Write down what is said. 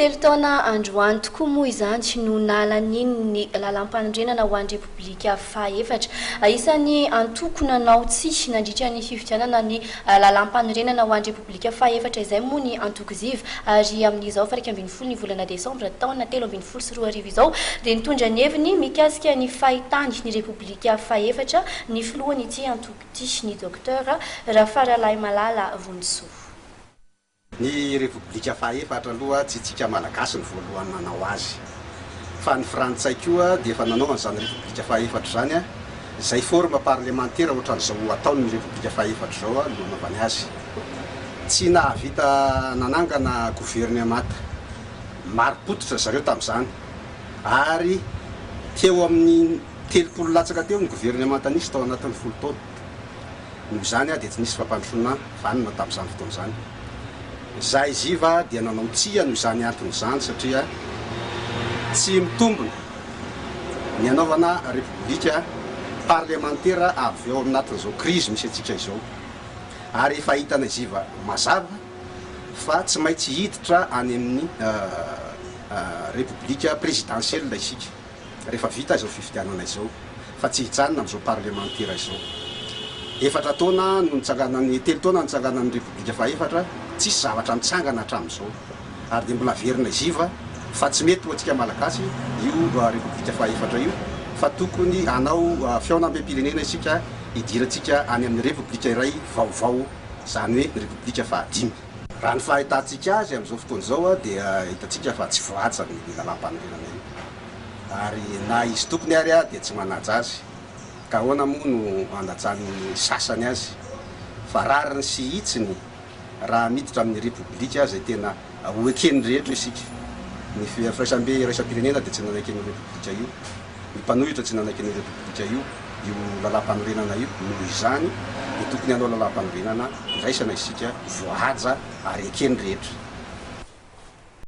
Telo taona androany tokoa moa izany tsy no nalan'iny ny lalam-panondrenana ho an'ny Repoblika fahaefatra. Isan'ny antoko nanao tsia nandritra ny fifidianana ny lalam-panondrenana ho an'ny Repoblika fahaefatra izay moa ny antoko ziva, ary amin'izao fairaka ambin'ny folo ny volana desambra taona 2024 izao dia nitondra ny heviny mikasika ny fahitany ny Repoblika fahaefatra ny filohany ity antoko ity ny Docteur Rafaralay Malala Vonitsoa. Ny Repoblika fahaefatra aloha tsy tsika malagasy ny voalohany nanao azy, fa ny frantsay koa dia efa nanao an'izany Repoblika fahaefatra zany a, izay forme parlementaire ohatran'izao ataony Repoblika fahaefatra zao alohanavany azy. Tsy nahavita nanangana gouvernemanta, maro-potitra zareo tamin'izany, ary teo amin'ny 30 latsaka teo ny gouvernemanta nisy tao anatin'ny 10 taona. Noho izany dia tsy nisy fampandrosoana vanona tamin'izany fotoana izany. Zahay ziva dia nanao tsia noho izany antony izany satria tsy mitombona ny anaovana repoblika parlementaire avy eo anatin'izao crise misy antsika izao, ary efa hitanay ziva mazava fa tsy maintsy hiditra any amin'ny repoblika présidentielle isika rehefa vita izao fifidianana izao, fa tsy hijanona amin'izao parlementaire izao. Efatra taona no nitsanganany, 3 taona nitsanganan'ny Repoblika fahaefatra, tsisy zavatra mitsangana hatramin'izao, ary dia mbola verina ziva fa tsy mety ho antsika malagasy io Repoblika fahaefatra io, fa tokony hanao fiaonam-pirenena isika hidirantsika any amin'ny repoblika iray vaovao, izany hoe Repoblika fahadimy. Raha ny fahitantsika azy amin'izao fotoana izao dia hitantsika fa tsy voaja ny lalam-panondrenana io, ary na izy tokony ary dia tsy manaja azy. Ka ahoana moa no andajan'ny sasany azy, fa rariny sy hitsiny raha miditra amin'ny repoblika izay tena ho ekeny rehetra isika. Ny firaisambe iraisam-pirenena dia tsy nanaiky ny repoblika io, ny mpanohitra tsy nanaiky ny repoblika io lalam-panorenana io. Noho izany dia tokony hanao lalam-panorenana iraisana isika voahaja ary ekeny rehetra.